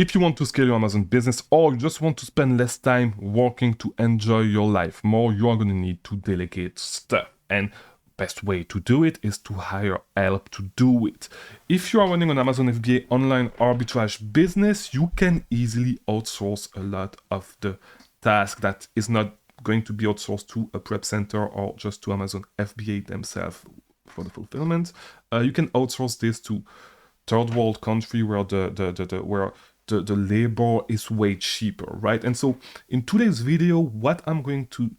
if you want to scale your Amazon business or you just want to spend less time working to enjoy your life more, you are going to need to delegate stuff. And best way to do it is to hire help to do it. If you are running an Amazon FBA online arbitrage business, you can easily outsource a lot of the task that is not going to be outsourced to a prep center or just to Amazon FBA themselves for the fulfillment. You can outsource this to third world country where the labor is way cheaper, right? And so in today's video, what I'm going to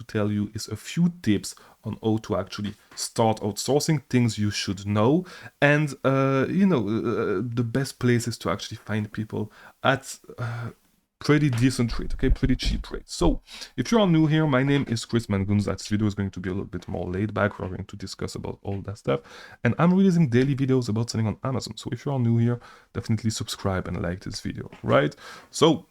tell you is a few tips on how to actually start outsourcing, things you should know, and the best places to actually find people at pretty decent rate, okay, pretty cheap rate. So if you are new here, my name is Chris Mangunza. This video is going to be a little bit more laid back. We're going to discuss about all that stuff, and I'm releasing daily videos about selling on Amazon. So if you are new here, definitely subscribe and like this video, right? So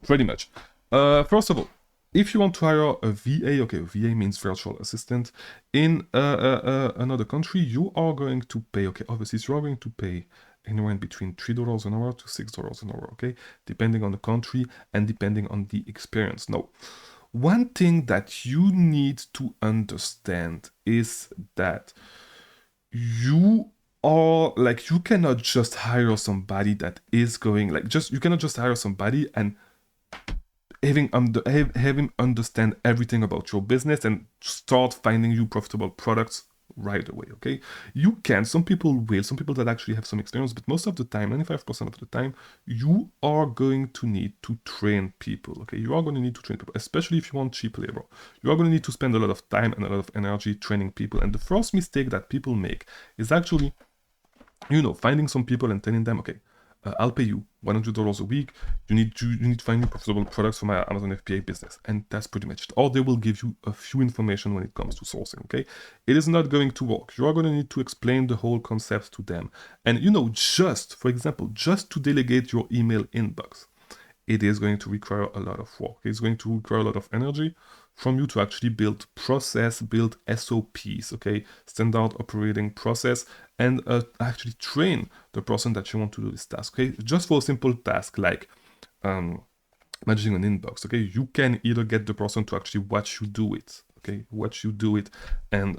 pretty much, first of all, if you want to hire a VA, okay, VA means virtual assistant in another country, you are going to pay, okay, obviously you are going to pay anywhere in between $3 an hour to $6 an hour, okay, depending on the country and depending on the experience. Now, one thing that you need to understand is that you cannot just hire somebody that is going, you cannot just hire somebody and have him understand everything about your business and start finding you profitable products right away, okay? You can, some people will, some people that actually have some experience, but most of the time, 95% of the time, you are going to need to train people, okay? You are going to need to train people, especially if you want cheap labor. You are going to need to spend a lot of time and a lot of energy training people. And the first mistake that people make is actually, finding some people and telling them, okay, I'll pay you $100 a week. You need to find me profitable products for my Amazon FBA business, and that's pretty much it. Or they will give you a few information when it comes to sourcing. Okay, it is not going to work. You are going to need to explain the whole concept to them, and just for example, just to delegate your email inbox, it is going to require a lot of work. It's going to require a lot of energy from you to actually build process, build SOPs, okay, standard operating process, and actually train the person that you want to do this task, okay? Just for a simple task like managing an inbox, okay? You can either get the person to actually watch you do it, okay? Watch you do it, and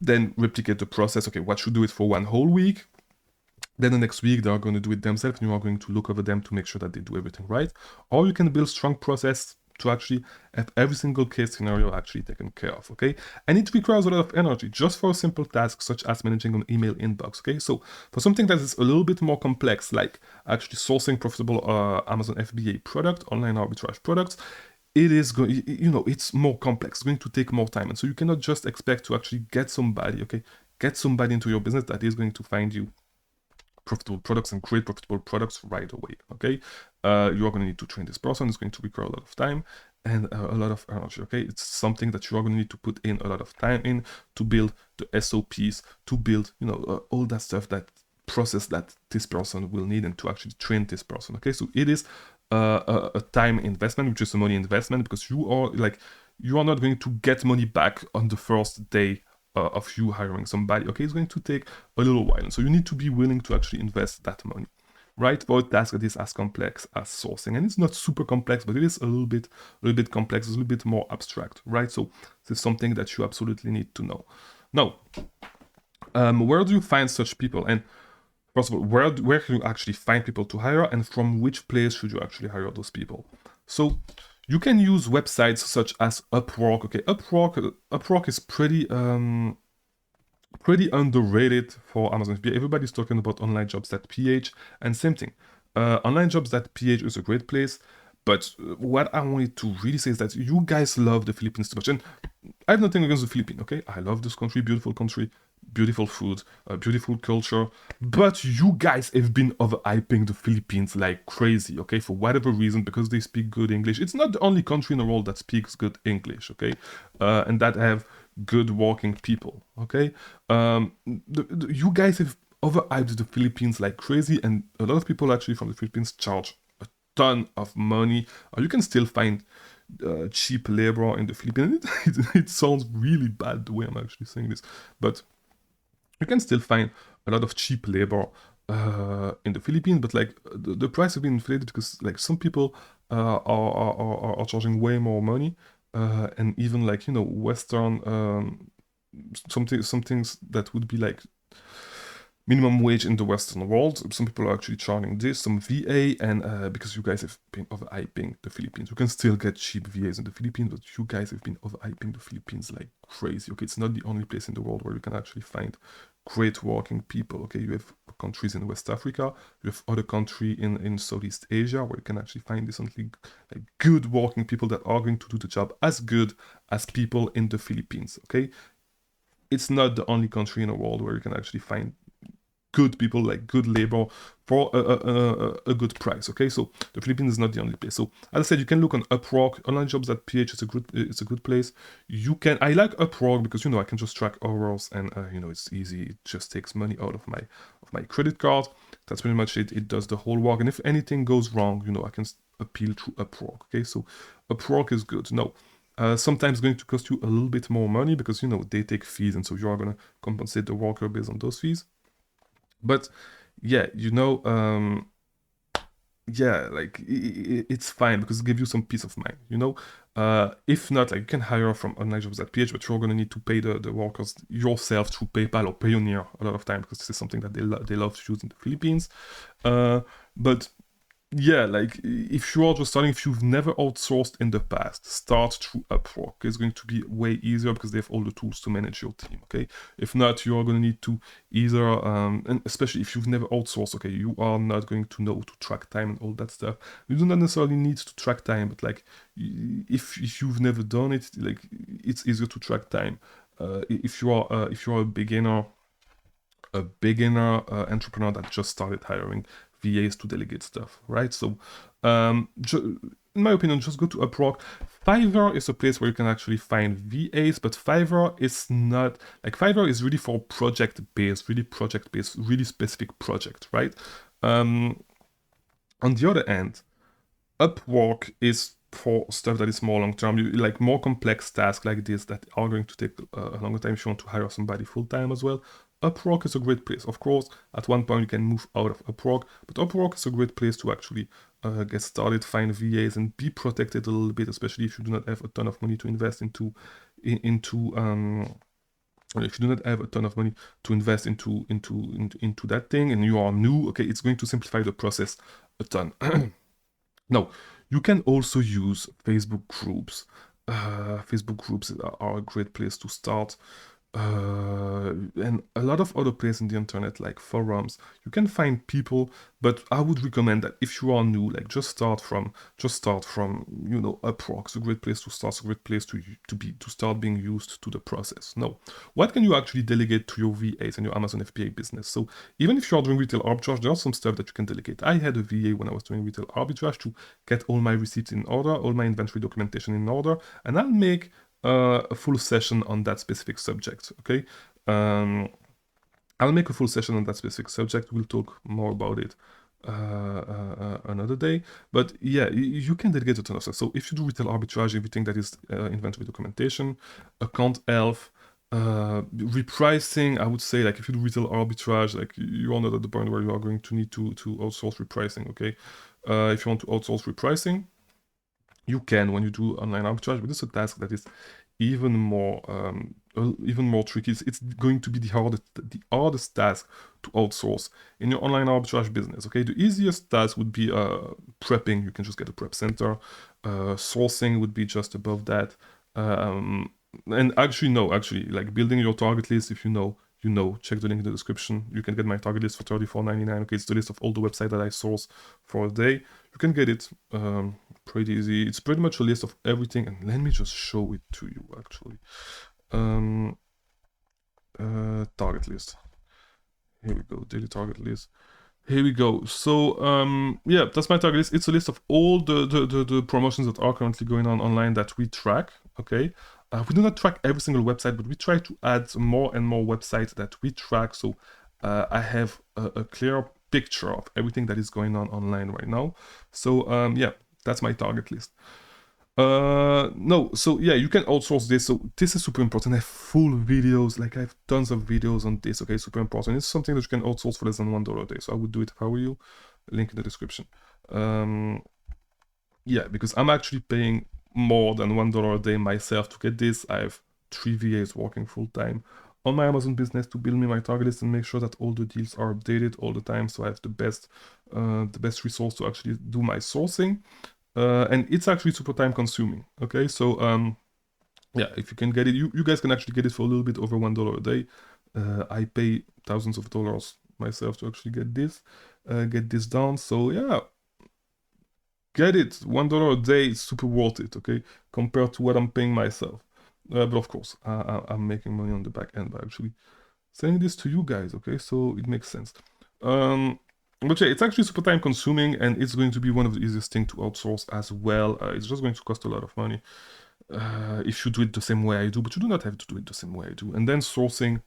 then replicate the process, okay? Watch you do it for one whole week. Then the next week, they are going to do it themselves, and you are going to look over them to make sure that they do everything right. Or you can build strong process to actually have every single case scenario actually taken care of, okay? And it requires a lot of energy just for a simple task such as managing an email inbox, okay? So for something that is a little bit more complex, like actually sourcing profitable Amazon FBA product, online arbitrage products, it is going, it's more complex, it's going to take more time. And so you cannot just expect to actually get somebody, okay? Get somebody into your business that is going to find you profitable products and create profitable products right away, okay? You are going to need to train this person. It's going to require a lot of time and a lot of energy, okay? It's something that you are going to need to put in a lot of time in to build the SOPs, to build, all that stuff, that process that this person will need, and to actually train this person, okay? So it is a time investment, which is a money investment, because you are not going to get money back on the first day of you hiring somebody, okay? It's going to take a little while, and so you need to be willing to actually invest that money, right? For a task that is as complex as sourcing, and it's not super complex, but it is a little bit complex, a little bit more abstract, right? So this is something that you absolutely need to know. Now, where do you find such people? And first of all, where can you actually find people to hire, and from which place should you actually hire those people? So you can use websites such as Upwork. Okay, Upwork is pretty underrated for Amazon FBA. Everybody's talking about onlinejobs.ph, and same thing. Onlinejobs.ph is a great place, but what I wanted to really say is that you guys love the Philippines too much, and I have nothing against the Philippines. Okay, I love this country, beautiful country, beautiful food, beautiful culture, but you guys have been overhyping the Philippines like crazy, okay, for whatever reason, because they speak good English. It's not the only country in the world that speaks good English, okay, and that have good working people, okay. You guys have overhyped the Philippines like crazy, and a lot of people actually from the Philippines charge a ton of money. You can still find cheap labor in the Philippines. It sounds really bad the way I'm actually saying this, but you can still find a lot of cheap labor in the Philippines, but like the price has been inflated because like some people are charging way more money, and even like Western some things that would be like minimum wage in the Western world. Some people are actually charging this, some VA, and because you guys have been overhyping the Philippines, you can still get cheap VAs in the Philippines, but you guys have been overhyping the Philippines like crazy. Okay, it's not the only place in the world where you can actually find great working people. Okay, you have countries in West Africa, you have other country in Southeast Asia where you can actually find decently like good working people that are going to do the job as good as people in the Philippines. Okay, it's not the only country in the world where you can actually find good people, like good labor for a good price. Okay, so the Philippines is not the only place. So as I said, you can look on Upwork, onlinejobs.ph. It's a good place. You can, I like Upwork because I can just track hours, and it's easy. It just takes money out of my credit card. That's pretty much it. It does the whole work, and if anything goes wrong, I can appeal to Upwork. Okay, so Upwork is good. No. Sometimes going to cost you a little bit more money because they take fees, and so you are gonna compensate the worker based on those fees. But yeah, yeah, like it's fine because it gives you some peace of mind. If not, like you can hire from onlinejobs.ph, but you're gonna need to pay the workers yourself through PayPal or Payoneer a lot of time because this is something that they love to use in the Philippines. But yeah, like if you are just starting, if you've never outsourced in the past, start through Upwork. It's going to be way easier because they have all the tools to manage your team. Okay, if not, you are going to need to either, and especially if you've never outsourced, okay, you are not going to know to track time and all that stuff. You do not necessarily need to track time, but like if you've never done it, like it's easier to track time. If you are a beginner entrepreneur that just started hiring VAs to delegate stuff, right? So, in my opinion, just go to Upwork. Fiverr is a place where you can actually find VAs, but Fiverr is not like Fiverr is really for project-based, really specific project, right? On the other hand, Upwork is for stuff that is more long term, like more complex tasks like this that are going to take a longer time if you want to hire somebody full time as well. Upwork is a great place. Of course, at one point you can move out of Upwork, but Upwork is a great place to actually get started, find VAs, and be protected a little bit, especially if you do not have a ton of money to invest if you do not have a ton of money to invest into that thing, and you are new. Okay, it's going to simplify the process a ton. Now, you can also use Facebook groups. Facebook groups are a great place to start. And a lot of other places in the internet, like forums, you can find people, but I would recommend that if you are new, like just start from Upwork. It's a great place to start. It's a great place to start being used to the process. Now, what can you actually delegate to your VAs and your Amazon FBA business? So even if you are doing retail arbitrage, there are some stuff that you can delegate. I had a VA when I was doing retail arbitrage to get all my receipts in order, all my inventory documentation in order, and I'll make a full session on that specific subject. Okay, I'll make a full session on that specific subject. We'll talk more about it another day. But yeah, you can delegate a ton of stuff. So if you do retail arbitrage, everything that is inventory documentation, account health, repricing, I would say, like if you do retail arbitrage, like you are not at the point where you are going to need to outsource repricing. Okay, if you want to outsource repricing, you can when you do online arbitrage, but it's a task that is even more tricky. It's going to be the hardest task to outsource in your online arbitrage business. Okay, the easiest task would be prepping. You can just get a prep center. Sourcing would be just above that. And actually, no, like building your target list. If you know, check the link in the description. You can get my target list for $34.99. Okay, it's the list of all the websites that I source for a day. You can get it pretty easy. It's pretty much a list of everything, and let me just show it to you actually. Target list. Here we go, daily target list. Here we go. So yeah, that's my target list. It's a list of all the promotions that are currently going on online that we track. Okay, we do not track every single website, but we try to add more and more websites that we track. So I have a clear picture of everything that is going on online right now. So yeah, that's my target list. No, so yeah, you can outsource this. So this is super important. I have full videos, like I have tons of videos on this. Okay, super important. It's something that you can outsource for less than $1 a day. So I would do it if I were you. Link in the description. Yeah, because I'm actually paying more than $1 a day myself to get this. I have 3 VAs working full time on my Amazon business to build me my target list and make sure that all the deals are updated all the time. So I have the best resource to actually do my sourcing. And it's actually super time consuming. Okay, so yeah, if you can get it, you guys can actually get it for a little bit over $1 a day. I pay thousands of dollars myself to actually get this done. So yeah, get it. $1 a day is super worth it, okay, compared to what I'm paying myself. But of course, I'm making money on the back end by actually selling this to you guys, okay, so it makes sense. But yeah, it's actually super time consuming, and it's going to be one of the easiest things to outsource as well. It's just going to cost a lot of money if you do it the same way I do, but you do not have to do it the same way I do. And then sourcing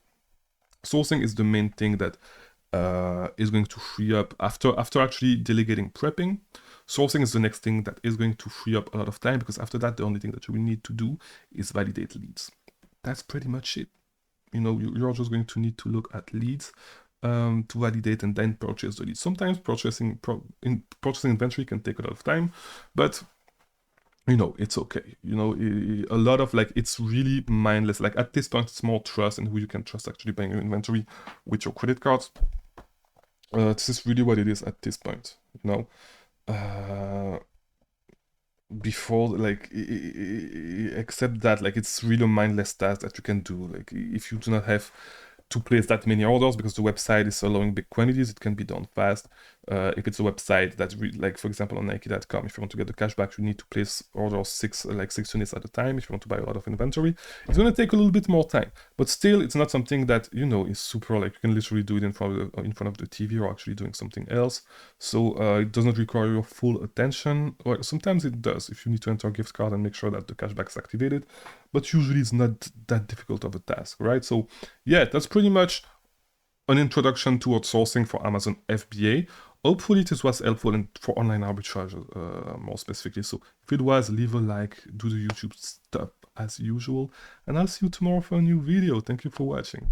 is the main thing that is going to free up after actually delegating prepping. Sourcing is the next thing that is going to free up a lot of time, because after that, the only thing that you will need to do is validate leads. That's pretty much it. You know, you're just going to need to look at leads to validate and then purchase the leads. Sometimes purchasing inventory can take a lot of time, but you know, it's okay. You know, a lot of like, it's really mindless. Like at this point, it's more trust and who you can trust actually buying your inventory with your credit cards. This is really what it is at this point, you know. Before, like, except that, like, it's really a mindless task that you can do. Like, if you do not have to place that many orders because the website is allowing big quantities, it can be done fast. If it's a website that, like, for example, on Nike.com, if you want to get the cashback, you need to place orders six units at a time. If you want to buy a lot of inventory, it's going to take a little bit more time, but still, it's not something that, you know, is super, like, you can literally do it in front of the TV or actually doing something else. So it does not require your full attention. Or sometimes it does if you need to enter a gift card and make sure that the cashback is activated, but usually it's not that difficult of a task, right? So yeah, that's pretty much an introduction to outsourcing for Amazon FBA. Hopefully this was helpful and for online arbitrage more specifically. So if it was, leave a like, do the YouTube stuff as usual, and I'll see you tomorrow for a new video. Thank you for watching.